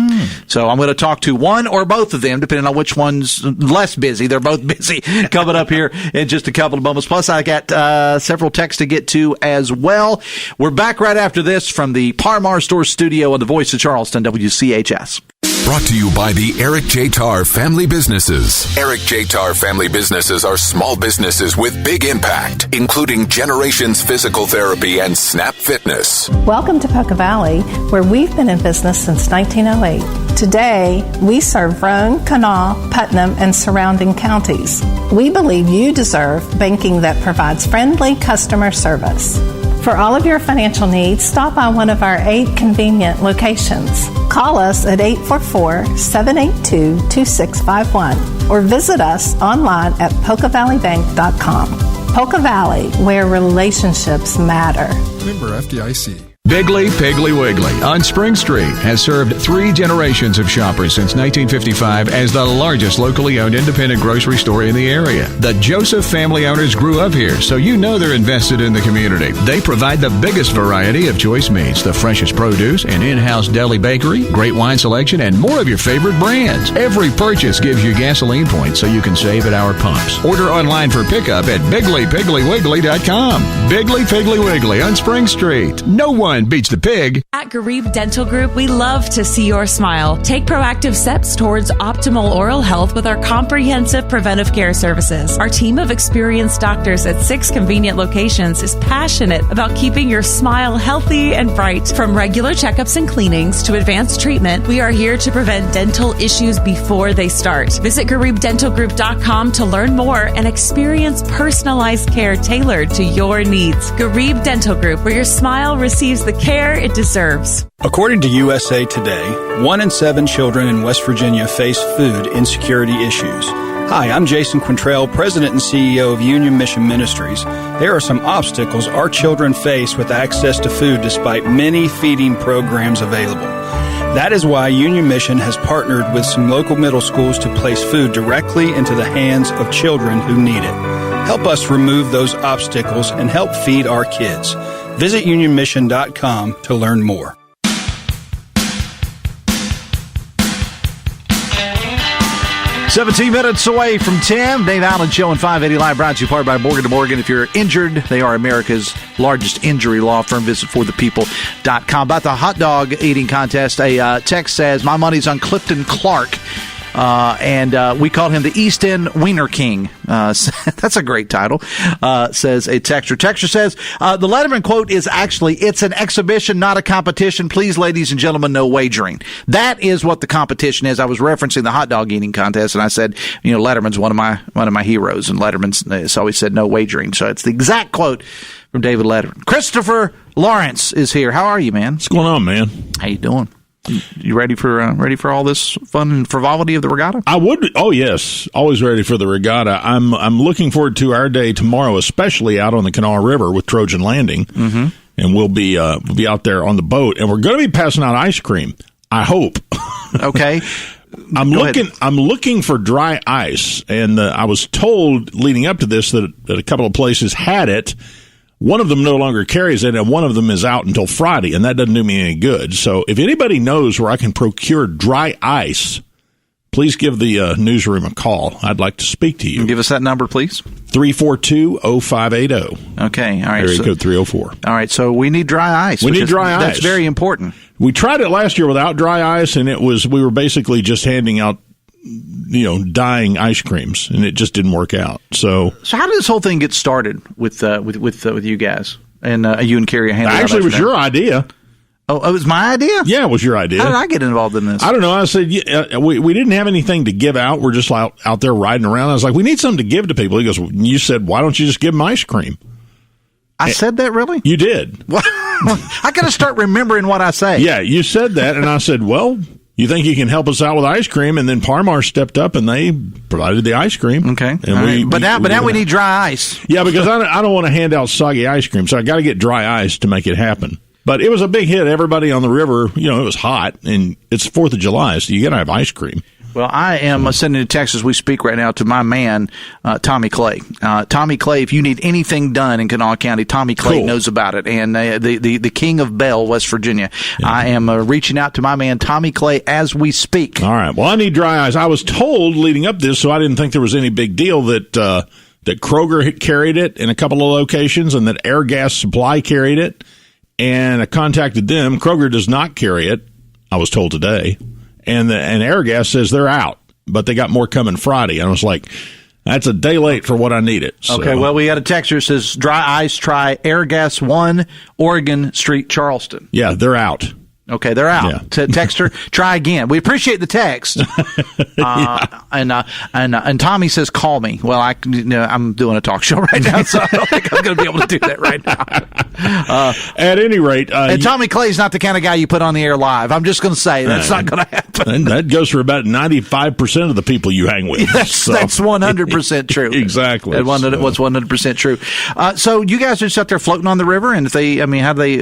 So I'm going to talk to one or both of them, depending on which one's less busy. They're both busy coming up here in just a couple of moments. Plus, I got several texts to get to as well. We're back right after this from the Parmar Store studio on the Voice of Charleston, WCHS. Brought to you by the Eric J. Tarr Family Businesses. Eric J. Tarr Family Businesses are small businesses with big impact, including Generations Physical Therapy and Snap Fitness. Welcome to Poca Valley, where we've been in business since 1908. Today, we serve Roane, Kanawha, Putnam, and surrounding counties. We believe you deserve banking that provides friendly customer service. For all of your financial needs, stop by one of our 8 convenient locations. Call us at 844-782-2651 or visit us online at PocaValleyBank.com. Polka Valley, where relationships matter. Member FDIC. Biggly Piggly Wiggly on Spring Street has served 3 generations of shoppers since 1955 as the largest locally owned independent grocery store in the area. The Joseph family owners grew up here, so you know they're invested in the community. They provide the biggest variety of choice meats, the freshest produce, an in-house deli bakery, great wine selection, and more of your favorite brands. Every purchase gives you gasoline points so you can save at our pumps. Order online for pickup at BigglyPigglyWiggly.com. Biggly Piggly Wiggly on Spring Street. No one beats the pig. At Garib Dental Group, we love to see your smile. Take proactive steps towards optimal oral health with our comprehensive preventive care services. Our team of experienced doctors at 6 convenient locations is passionate about keeping your smile healthy and bright. From regular checkups and cleanings to advanced treatment, we are here to prevent dental issues before they start. Visit GaribDentalGroup.com to learn more and experience personalized care tailored to your needs. Garib Dental Group, where your smile receives the care it deserves. According to USA Today, 1 in 7 children in West Virginia face food insecurity issues. Hi, I'm Jason Quintrell, President and CEO of Union Mission Ministries. There are some obstacles our children face with access to food despite many feeding programs available. That is why Union Mission has partnered with some local middle schools to place food directly into the hands of children who need it. Help us remove those obstacles and help feed our kids. Visit unionmission.com to learn more. "17 minutes away from 10. Dave Allen Show on 580 Live, brought to you part by Morgan & Morgan. If you're injured, they are America's largest injury law firm. Visit forthepeople.com. About the hot dog eating contest, a text says, my money's on Clifton Clark. And we call him the East End Wiener King. That's a great title, says a texter. Texter says, the Letterman quote is actually, it's an exhibition, not a competition. Please, ladies and gentlemen, no wagering. That is what the competition is. I was referencing the hot dog eating contest, and I said, Letterman's one of my heroes, and Letterman's always said no wagering. So it's the exact quote from David Letterman. Christopher Lawrence is here. How are you, man? What's going on, man? How you doing? You ready for all this fun and frivolity of the regatta? I would. Oh yes, always ready for the regatta. I'm looking forward to our day tomorrow, especially out on the Kanawha River with Trojan Landing, and we'll be out there on the boat, and we're going to be passing out ice cream. I hope. Okay. I'm looking for dry ice, and I was told leading up to this that a couple of places had it. One of them no longer carries it, and one of them is out until Friday, and that doesn't do me any good. So if anybody knows where I can procure dry ice, please give the newsroom a call. I'd like to speak to you. Give us that number, please. 342-0580. Okay. All right. Area code 304. All right. So we need dry ice. We need dry ice. That's very important. We tried it last year without dry ice, and we were basically just handing out dying ice creams, and it just didn't work out. So how did this whole thing get started with you guys and you and Carrie? Actually, it was your idea. Oh, it was my idea? Yeah, it was your idea. How did I get involved in this? I don't know. I said we didn't have anything to give out. We're just out there riding around. I was like, we need something to give to people. He goes, you said, why don't you just give them ice cream? I said that, really? You did. I got to start remembering what I say. Yeah, you said that, and I said, well, you think you can help us out with ice cream? And then Parmar stepped up and they provided the ice cream. Okay. And But now we need dry ice. Yeah, because I don't want to hand out soggy ice cream, so I got to get dry ice to make it happen. But it was a big hit. Everybody on the river, it was hot, and it's 4th of July, so you got to have ice cream. Well, I am sending a text as we speak right now to my man, Tommy Clay. Tommy Clay, if you need anything done in Kanawha County, Tommy Clay knows about it. And the king of Bell, West Virginia. Yeah. I am reaching out to my man, Tommy Clay, as we speak. All right. Well, I need dry ice. I was told leading up this, so I didn't think there was any big deal, that Kroger had carried it in a couple of locations and that Air Gas Supply carried it. And I contacted them. Kroger does not carry it, I was told today. And Airgas says they're out, but they got more coming Friday. And I was like, that's a day late for what I needed. So. Okay, well, we got a text here that says, dry ice, try Airgas 1, Oregon Street, Charleston. Yeah, they're out. Okay, they're out. Texter, try again. We appreciate the text. And Tommy says, "Call me." Well, I'm doing a talk show right now, so I don't think I'm going to be able to do that right now. At any rate, and Tommy Clay's not the kind of guy you put on the air live. I'm just going to say that's not going to happen. And that goes for about 95% of the people you hang with. That's 100% true. Exactly. That was 100% true. So you guys are just out there floating on the river, and how do they?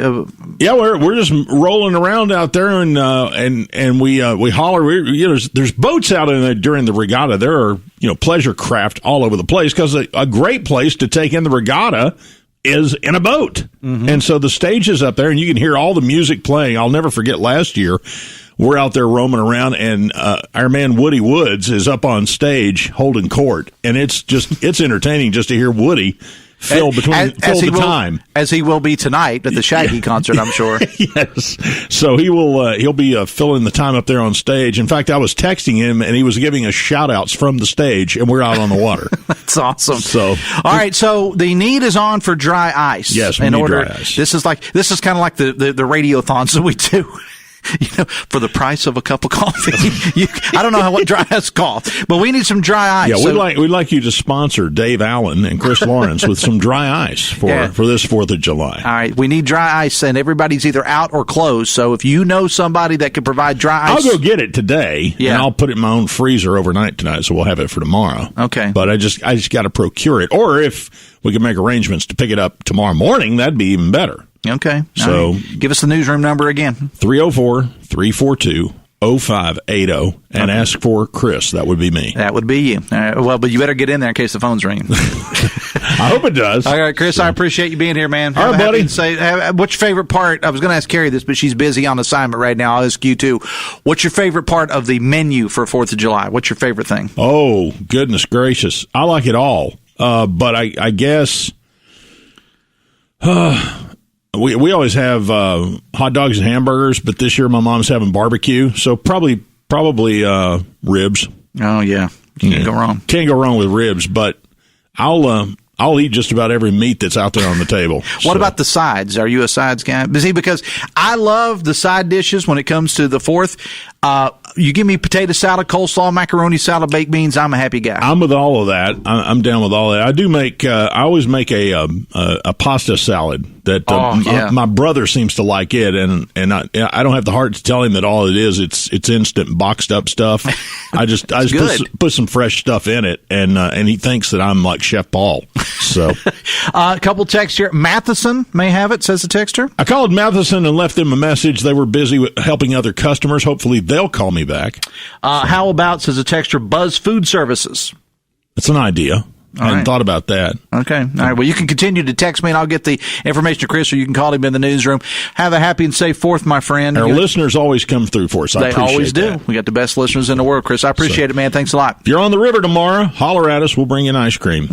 Yeah, we're just rolling around out there, and we holler. There's boats out in there during the regatta. There are pleasure craft all over the place because a great place to take in the regatta is in a boat. Mm-hmm. And so the stage is up there, and you can hear all the music playing. I'll never forget last year. We're out there roaming around, and our man Woody Woods is up on stage holding court, and it's entertaining just to hear Woody fill the time, as he will be tonight at the Shaggy concert, I'm sure. Yes, so he'll be filling the time up there on stage. In fact, I was texting him, and he was giving us shout outs from the stage, and we're out on the water. That's awesome. So, all right, so the need is on for dry ice. Yes, we need dry ice. This is kind of like the radiothons that we do. For the price of a cup of coffee. I don't know what dry ice costs, but we need some dry ice. Yeah, we'd like you to sponsor Dave Allen and Chris Lawrence with some dry ice for this 4th of July. All right, we need dry ice, and everybody's either out or closed. So if you know somebody that can provide dry ice, I'll go get it today, and I'll put it in my own freezer overnight tonight, so we'll have it for tomorrow. Okay, but I just got to procure it, or if we can make arrangements to pick it up tomorrow morning, that'd be even better. Okay. So give us the newsroom number again. 304-342-0580 and ask for Chris. That would be me. That would be you. Well, but you better get in there in case the phone's ringing. I hope it does. All right, Chris, I appreciate you being here, man. All right, buddy. What's your favorite part? I was going to ask Carrie this, but she's busy on assignment right now. I'll ask you, too. What's your favorite part of the menu for 4th of July? What's your favorite thing? Oh, goodness gracious. I like it all. But I guess... We always have hot dogs and hamburgers, but this year my mom's having barbecue, so probably ribs. Oh yeah, can't go wrong. Can't go wrong with ribs, but I'll eat just about every meat that's out there on the table. What about the sides? Are you a sides guy? Because I love the side dishes when it comes to the 4th. You give me potato salad, coleslaw, macaroni salad, baked beans, I'm a happy guy. I'm with all of that. I'm down with all that. I do make. I always make a pasta salad that my brother seems to like it, and I don't have the heart to tell him that all it is. It's instant boxed up stuff. I just put some fresh stuff in it, and he thinks that I'm like Chef Paul. So a couple texts here. Matheson may have it, says the texter. I called Matheson and left them a message. They were busy with helping other customers. Hopefully they'll call me back. How about, says a texter, Buzz Food Services? That's an idea. I hadn't thought about that. Okay. All right. Well, you can continue to text me, and I'll get the information to Chris, or you can call him in the newsroom. Have a happy and safe 4th, my friend. Our listeners always come through for us. I appreciate They always do. That. We got the best listeners in the world, Chris. I appreciate it, man. Thanks a lot. If you're on the river tomorrow, holler at us. We'll bring in ice cream.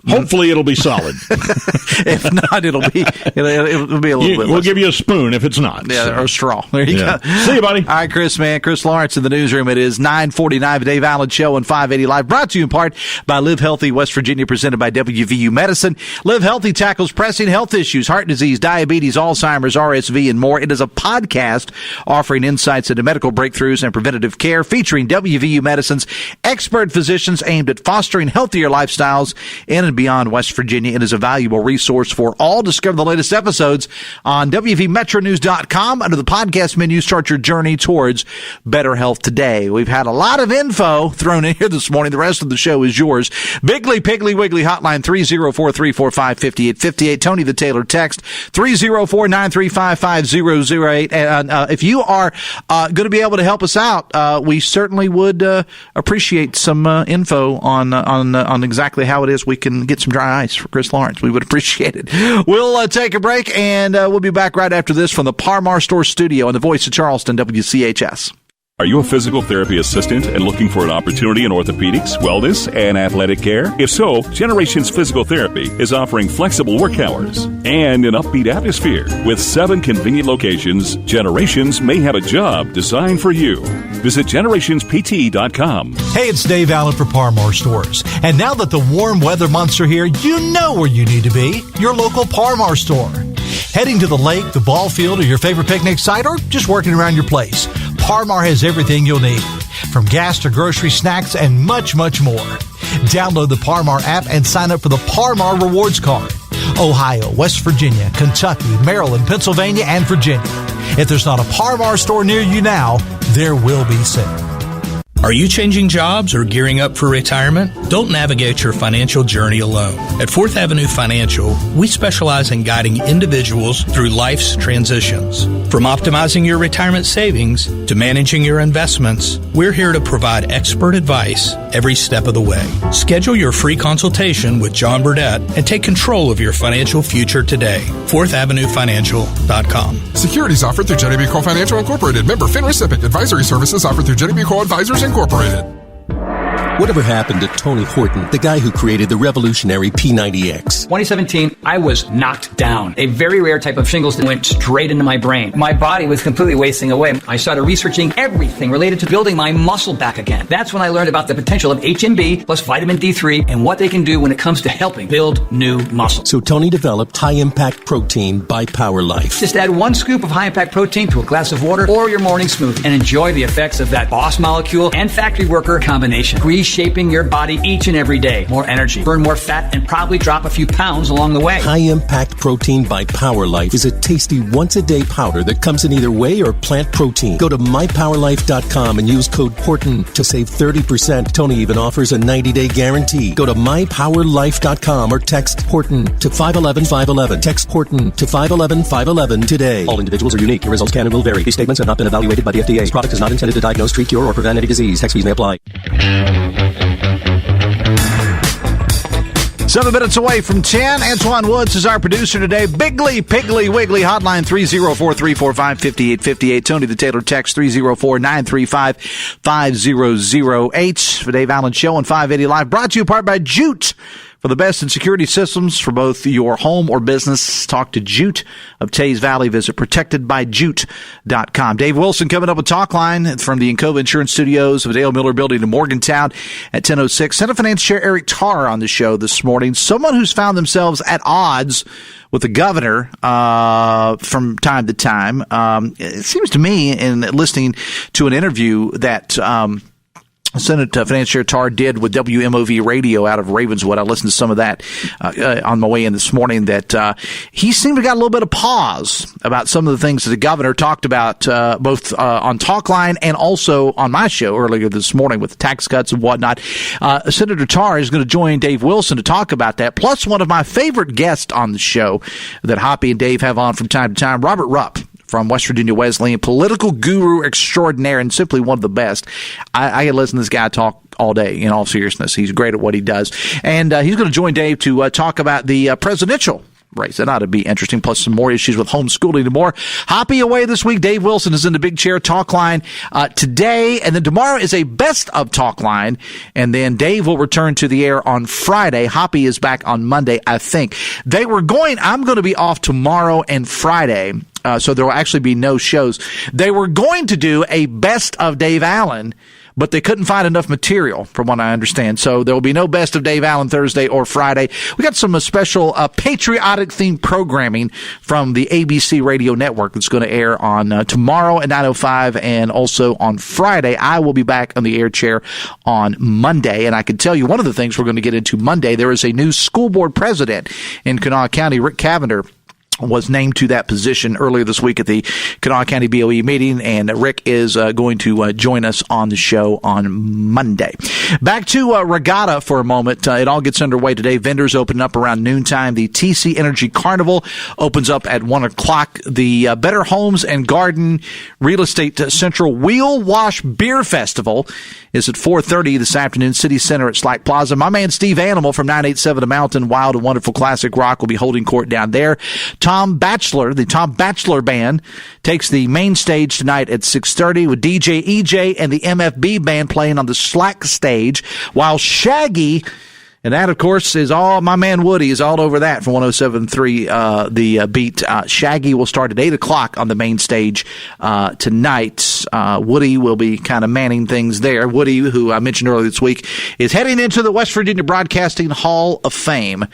Hopefully it'll be solid. If not, it'll be a little bit less. We'll give you a spoon if it's not. Yeah, or a straw. There you go. See you, buddy. All right, Chris, man. Chris Lawrence in the newsroom. It is 9:49. The Dave Allen Show on 580 Live, brought to you in part by Live Healthy West Virginia, presented by WVU Medicine. Live Healthy tackles pressing health issues, heart disease, diabetes, Alzheimer's, RSV, and more. It is a podcast offering insights into medical breakthroughs and preventative care, featuring WVU Medicine's expert physicians aimed at fostering healthier lifestyles in and beyond West Virginia. It is a valuable resource for all. Discover the latest episodes on WVMetroNews.com. Under the podcast menu, start your journey towards better health today. We've had a lot of info thrown in here this morning. The rest of the show is yours. Bigly, Piggly, Wiggly hotline 304-345-5858. Tony the Tailor text 304-935-5008. And if you are going to be able to help us out, we certainly would appreciate some info on exactly how it is we can get some dry ice for Chris Lawrence. We would appreciate it. We'll take a break, and we'll be back right after this from the Parmar Store Studio on the Voice of Charleston, WCHS. Are you a physical therapy assistant and looking for an opportunity in orthopedics, wellness, and athletic care? If so, Generations Physical Therapy is offering flexible work hours and an upbeat atmosphere. With 7 convenient locations, Generations may have a job designed for you. Visit generationspt.com. Hey, it's Dave Allen for Parmar Stores. And now that the warm weather months are here, you know where you need to be, your local Parmar store. Heading to the lake, the ball field, or your favorite picnic site, or just working around your place, Par Mar has everything you'll need. From gas to grocery, snacks, and much, much more. Download the Par Mar app and sign up for the Par Mar Rewards Card. Ohio, West Virginia, Kentucky, Maryland, Pennsylvania, and Virginia. If there's not a Par Mar store near you now, there will be soon. Are you changing jobs or gearing up for retirement? Don't navigate your financial journey alone. At 4th Avenue Financial, we specialize in guiding individuals through life's transitions. From optimizing your retirement savings to managing your investments, we're here to provide expert advice every step of the way. Schedule your free consultation with John Burdett and take control of your financial future today. 4thavenuefinancial.com. Securities offered through Jenny B. Cole Financial Incorporated. Member FINRA SIPC. Advisory services offered through Jenny B. Cole Advisors Incorporated. Whatever happened to Tony Horton, the guy who created the revolutionary P90X? 2017, I was knocked down. A very rare type of shingles that went straight into my brain. My body was completely wasting away. I started researching everything related to building my muscle back again. That's when I learned about the potential of HMB plus vitamin D3 and what they can do when it comes to helping build new muscle. So Tony developed high-impact protein by Power Life. Just add 1 scoop of high-impact protein to a glass of water or your morning smoothie and enjoy the effects of that boss molecule and factory worker combination. Reshaping your body each and every day. More energy, burn more fat, and probably drop a few pounds along the way. High-impact protein by Power Life is a tasty once-a-day powder that comes in either whey or plant protein. Go to mypowerlife.com and use code Horton to save 30%. Tony even offers a 90-day guarantee. Go to mypowerlife.com or text Horton to 511-511. Text Horton to 511-511 today. All individuals are unique. Your results can and will vary. These statements have not been evaluated by the FDA. This product is not intended to diagnose, treat, cure, or prevent any disease. Tax fees may apply. 7 minutes away from 10. Antoine Woods is our producer today. Bigly, Piggly, Wiggly, hotline 304-345-5858. Tony the Tailor, text 304-935-5008. For Dave Allen Show on 580 Live, brought to you in part by Jute. For the best in security systems for both your home or business, talk to Jute of Tays Valley. Visit protectedbyjute.com. Dave Wilson coming up with Talk Line from the Encova Insurance Studios of Dale Miller Building in Morgantown at 10:06. Senate Finance Chair Eric Tarr on the show this morning. Someone who's found themselves at odds with the governor from time to time. It seems to me, in listening to an interview that Senate Finance Chair Tarr did with WMOV Radio out of Ravenswood. I listened to some of that on my way in this morning, that he seemed to got a little bit of pause about some of the things that the governor talked about both on Talk Line and also on my show earlier this morning with tax cuts and whatnot. Senator Tarr is going to join Dave Wilson to talk about that, plus one of my favorite guests on the show that Hoppy and Dave have on from time to time, Robert Rupp from West Virginia Wesleyan, political guru extraordinaire and simply one of the best. I can listen to this guy talk all day, in all seriousness. He's great at what he does. And he's going to join Dave to talk about the presidential race. That ought to be interesting, plus some more issues with homeschooling and more. Hoppy away this week. Dave Wilson is in the big chair. Talk Line today, and then tomorrow is a best of Talk Line, and then Dave will return to the air on Friday. Hoppy is back on Monday, I think. I'm going to be off tomorrow and Friday, so there will actually be no shows. They were going to do a best of Dave Allen, but they couldn't find enough material, from what I understand. So there will be no best of Dave Allen Thursday or Friday. We got some special patriotic-themed programming from the ABC Radio Network that's going to air on tomorrow at 9:05 and also on Friday. I will be back on the air chair on Monday, and I can tell you one of the things we're going to get into Monday, there is a new school board president in Kanawha County. Rick Cavender was named to that position earlier this week at the Kanawha County BOE meeting, and Rick is going to join us on the show on Monday. Back to Regatta for a moment. It all gets underway today. Vendors open up around noontime. The TC Energy Carnival opens up at 1 o'clock. The Better Homes and Garden Real Estate Central Wheel Wash Beer Festival is at 4:30 this afternoon, City Center at Slack Plaza. My man Steve Animal from 987 The Mountain, Wild and Wonderful Classic Rock, will be holding court down there. Tom Batchelor, the Tom Batchelor Band, takes the main stage tonight at 6:30 with DJ EJ and the MFB Band playing on the Slack stage, while Shaggy, and that, of course, is all, my man Woody is all over that from 107.3 The Beat. Shaggy will start at 8 o'clock on the main stage tonight. Woody will be kind of manning things there. Woody, who I mentioned earlier this week, is heading into the West Virginia Broadcasting Hall of Fame.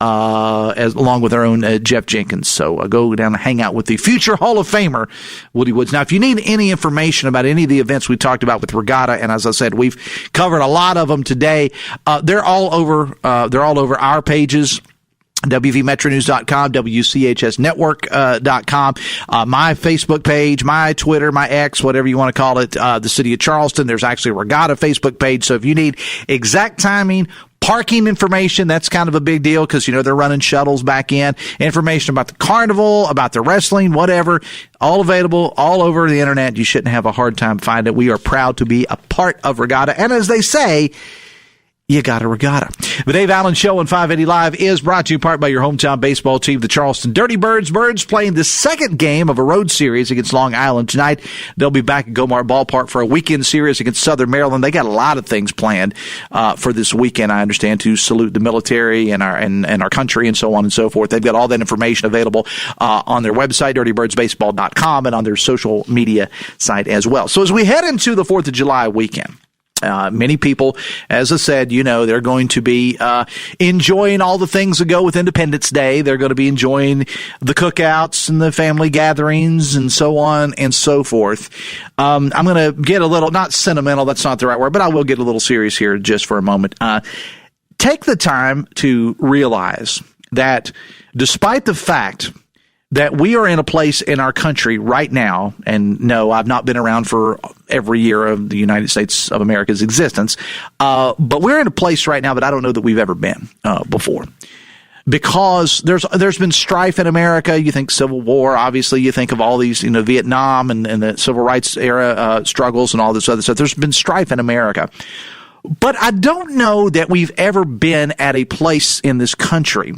along with our own Jeff Jenkins. So go down and hang out with the future Hall of Famer, Woody Woods. Now, if you need any information about any of the events we talked about with Regatta, and as I said, we've covered a lot of them today, they're all over our pages. WVMetroNews.com, WCHSNetwork.com, my Facebook page, my Twitter, my X, whatever you want to call it, the City of Charleston. There's actually a Regatta Facebook page. So if you need exact timing, parking information, that's kind of a big deal because, they're running shuttles back in. Information about the carnival, about the wrestling, whatever, all available all over the internet. You shouldn't have a hard time finding it. We are proud to be a part of Regatta. And as they say, you got a Regatta. The Dave Allen Show on 580 Live is brought to you in part by your hometown baseball team, the Charleston Dirty Birds. Birds playing the second game of a road series against Long Island tonight. They'll be back at Gomar Ballpark for a weekend series against Southern Maryland. They got a lot of things planned for this weekend, I understand, to salute the military and our country and so on and so forth. They've got all that information available on their website, dirtybirdsbaseball.com, and on their social media site as well. So as we head into the 4th of July weekend, many people, as I said, they're going to be enjoying all the things that go with Independence Day. They're going to be enjoying the cookouts and the family gatherings and so on and so forth. I'm going to get a little, not sentimental, that's not the right word, but I will get a little serious here just for a moment. Take the time to realize that despite the fact that we are in a place in our country right now, and no, I've not been around for every year of the United States of America's existence, but we're in a place right now that I don't know that we've ever been before. Because there's been strife in America. You think Civil War, obviously. You think of all these, Vietnam and the Civil Rights era struggles and all this other stuff. There's been strife in America. But I don't know that we've ever been at a place in this country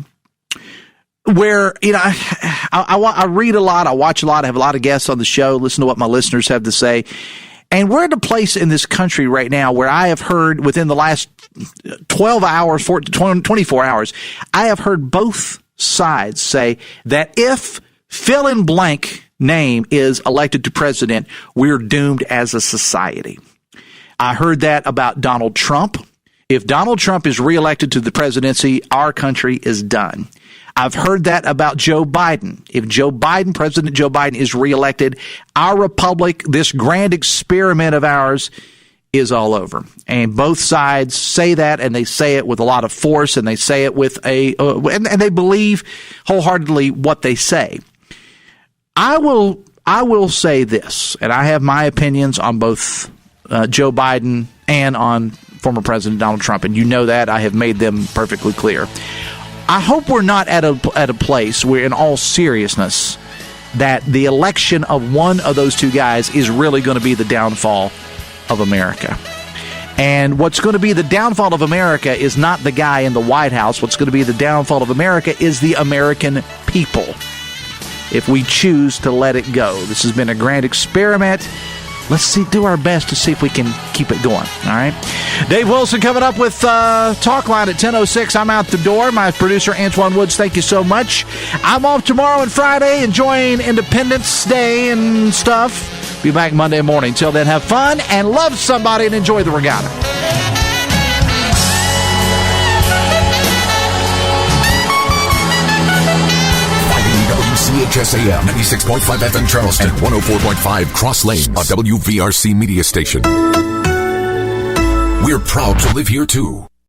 where, I read a lot, I watch a lot, I have a lot of guests on the show, listen to what my listeners have to say. And we're at a place in this country right now where I have heard within the last 12 hours, 24 hours, I have heard both sides say that if fill in blank name is elected to president, we're doomed as a society. I heard that about Donald Trump. If Donald Trump is reelected to the presidency, our country is done. I've heard that about Joe Biden. If President Joe Biden is reelected, our republic, this grand experiment of ours, is all over. And both sides say that, and they say it with a lot of force, and they say it with and they believe wholeheartedly what they say. I will say this, and I have my opinions on both Joe Biden and on former President Donald Trump, and you know that. I have made them perfectly clear. I hope we're not at a place where, in all seriousness, that the election of one of those two guys is really going to be the downfall of America. And what's going to be the downfall of America is not the guy in the White House. What's going to be the downfall of America is the American people, if we choose to let it go. This has been a grand experiment. Let's do our best to see if we can keep it going. All right. Dave Wilson coming up with Talk Line at 10:06. I'm out the door. My producer, Antoine Woods, thank you so much. I'm off tomorrow and Friday, enjoying Independence Day and stuff. Be back Monday morning. Till then, have fun and love somebody and enjoy the Regatta. WCHS AM 96.5 FM Charleston and 104.5 Cross Lanes, a WVRC media station. We're proud to live here too.